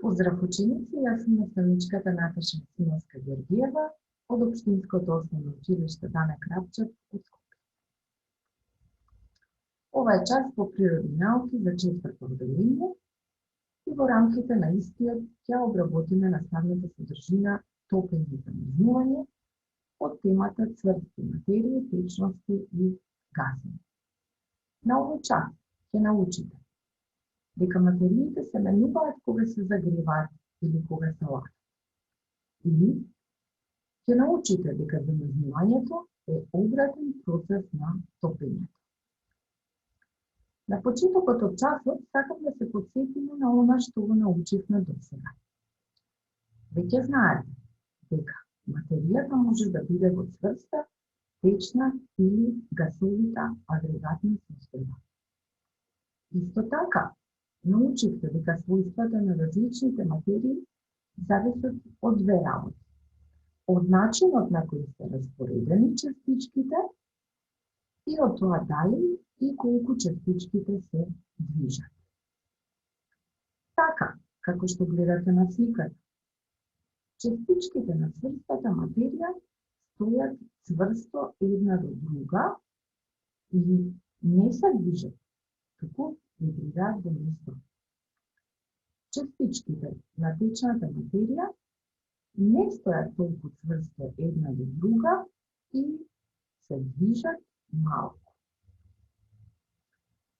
Поздрав ученици, јас сум наставничката Наташа Симовска-Георгиева од Општинското основно училиште Дана Крапчев од Скопје. Ова е час по природни науки за четврто одделение и во рамките на истиот ќе обработиме наставната содржина топење и замрзнување од темата цврсти материи, течности и газови. На овој час ќе научите дека материите се менуваат кога се загреваат или кога се ладат. Или ќе научите дека замрзнувањето е обратен процес на топењето. На почетокот од часот сакам да се потсетиме на она што го научивме досега. Веќе знаете дека материјата може да биде во цврста, течна или гасовита агрегатна состојба. Исто така, научивте дека својствата на различните материи зависат од две работи. Од начинот на кој се распоредени частичките и од тоа дали и колку частичките се движат. Така, како што гледате на сликата, частичките на цврстата материја стојат цврсто една до друга и не се движат, туку вибрираат во место. Частичките на течната материја не стојат толку цврсто една до друга и се движат малку.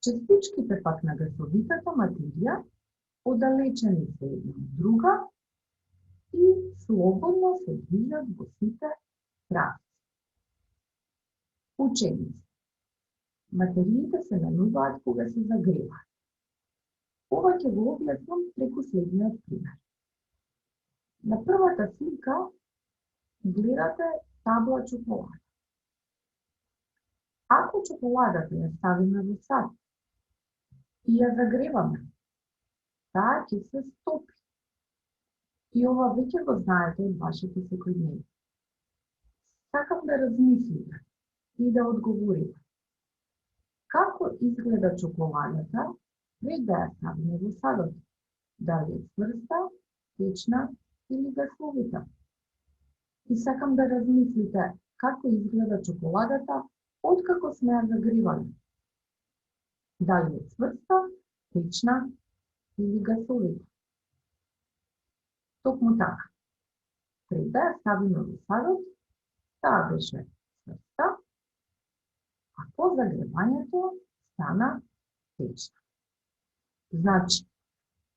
Частичките пак на гасовитата материја оддалечени се една од друга и слободно се движат во сите правци. Ученици, материите се менуваат кога се загреваат. Ова ќе го објаснам преку следниот пример. На првата слика гледате табла чоколада. Ако чоколадата ја ставиме во сад и ја загреваме, таа ќе се стопи. И ова веќе го знаете од вашето секојдневие. Сакам да размислите и да одговорите. Како изгледа чоколадата пред да ја ставиме во садот? Дали е цврста, течна или гасовита? И сакам да размислите како изгледа чоколадата откако сме ја загревале. Дали е цврста, течна или гасовита? Токму така. Пред да ја ставиме во садот, таа беше цврста, а по загревањето стана течна. Значи,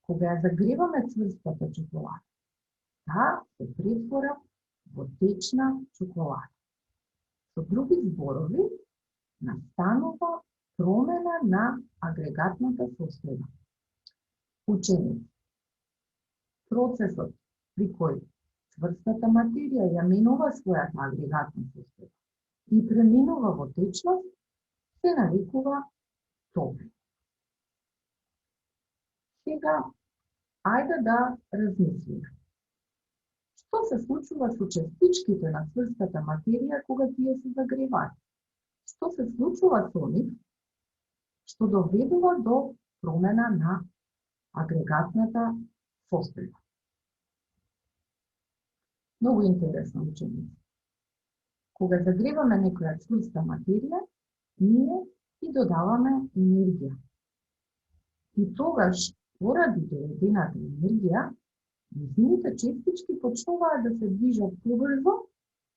кога ја загреваме цврстата чоколада, таа се претвора во течна чоколада. Со други зборови, настанува промена на агрегатната состојба. Ученици, процесот при кој цврстата материја ја менува својата агрегатна состојба и преминува во течност, се нарекува топење. Сега, ајде да размислиме. Што се случува со частичките на цврстата материја кога тие се загреваат? Што се случува со нив што доведува до промена на агрегатната состојба? Многу интересно, ученици. Кога загреваме некоја цврста материја, ние и додаваме енергија. И тогаш, поради доедената енергија, нејзините частички почнуваат да се движат побрзо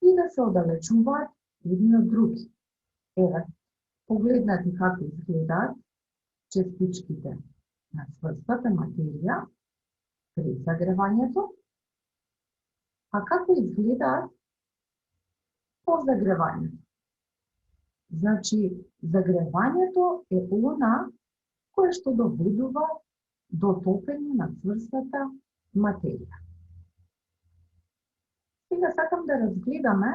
и да се оддалечуваат едни од други. Еве, погледнете како изгледаат частичките на цврстата материја пред загревањето, а како изгледаат по загревањето. Значи, загревањето е она кое што доведува до топење на цврстата материја. Сега сакам да разгледаме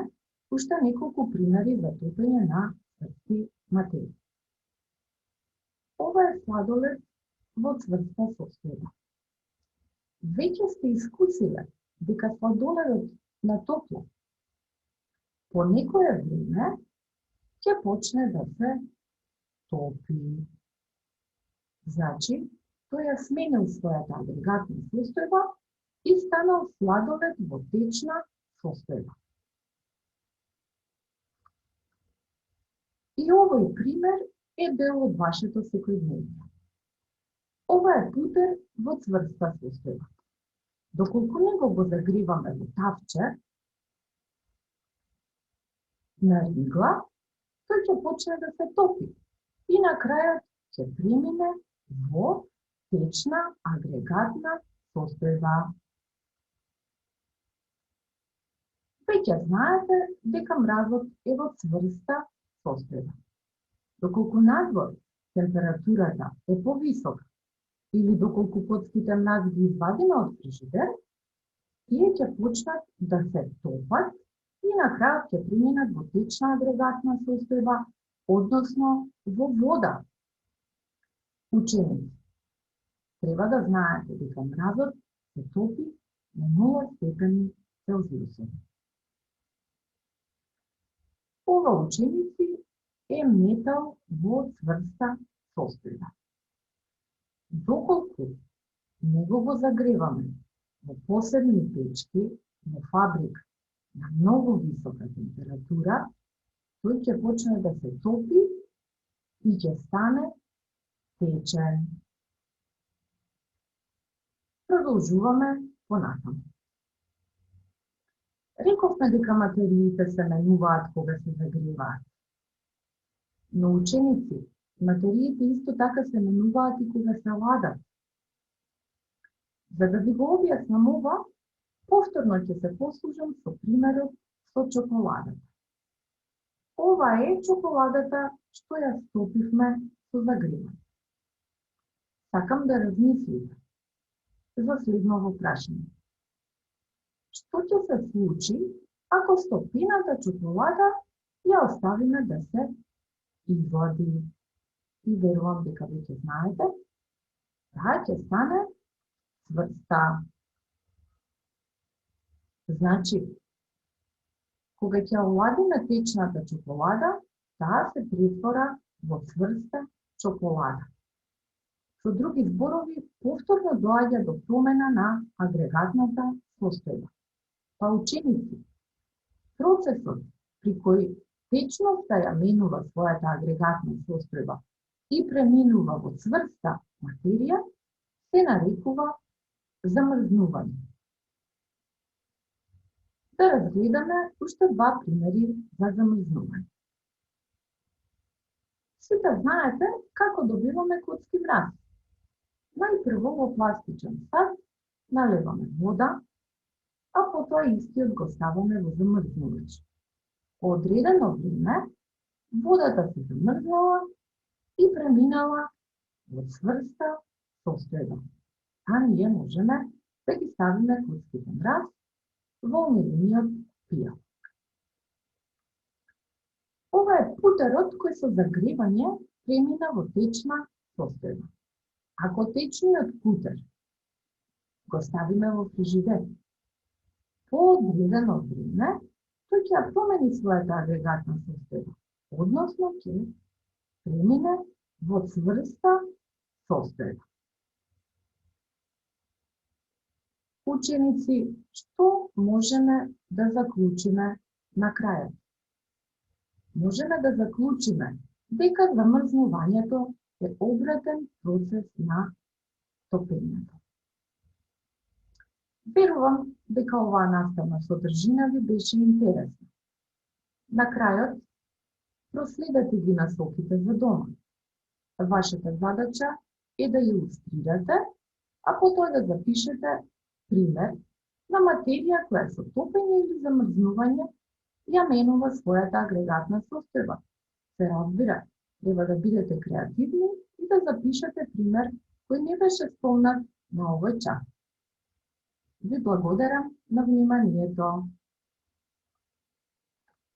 уште неколку примери за топење на цврсти материја. Ова е сладолед во цврста состојба. Веќе сте искусиле дека сладоледот на топло по некое време ќе почне да се топи. Значи, тој ја сменил својата агрегатна состојба и станал сладолед во течна состојба. И овој пример е дел од вашето секојдневие. Ова е путер во цврста состојба. Доколку него го загреваме во тавче на ригла, тој ќе почне да се топи и на крајот ќе премине во течна агрегатна состојба. Веќе знаете дека мразот е во цврста состојба. Доколку надвор температурата е повисока или доколку коцките мраз ги извадиме од фрижидер, тие ќе почнат да се топат и на крајот ќе преминат во течна агрегатна состојба, односно во вода. Ученици, треба да знаете дека мразот се топи на 0 степени Целзиусови. Ова, ученици, е метал во цврста состојба. Доколку него го загреваме во посебни печки, во фабрика на многу висока температура, тој ќе почне да се топи и ќе стане течен. Продолжуваме понатаму. Рековме дека материите се менуваат кога се загреваат. Но, ученици, материите исто така се менуваат и кога се ладат. За да ви го објаснам ова, повторно ќе се послужам со примерот со чоколадата. Ова е чоколадата што ја стопивме со загревање. Сакам да размислите за следново прашање. Што ќе се случи ако стопината чоколада ја оставиме да се извади? И верувам дека веќе знаете, таа ќе стане цврста. Значи, кога ќе оладиме течната чоколада, таа се претвора во цврста чоколада. Со други зборови, повторно доаѓа до промена на агрегатната состојба. Па, ученици, процесот при кој течноста ја менува својата агрегатна состојба и преминува во цврста материја, се нарекува замрзнување. Да разгледаме уште два примери за замрзнување. Сите знаете како добиваме коцки мраз. Најпрво во пластичен сад налеваме вода, а потоа истиот го ставаме во замрзнувач. По одредено време, водата се замрзнала и преминала во цврста состојба. А ние можеме да ги ставиме коцките мраз во омилениот пијалок. Ова е путерот кој со загревање премина во течна состојба. Ако течниот путер го ставиме во фрижидер, по одредено време, тој ќе промени својата агрегатна состојба, односно ќе премине во цврста состојба. Ученици, што можеме да заклучиме на крајот? Можеме да заклучиме дека замрзнувањето е обратен процес на топењето. Верувам дека оваа наставна содржина ви беше интересна. На крајот, проследете ги насоките за дома. Вашата задача е да илустрирате, а потоа да запишете пример на материја која со топење или замрзнување ја менува својата агрегатна состојба. Се разбира, треба да бидете креативни и да запишете пример кој не беше спомнат на овој час. Ви благодарам на вниманието.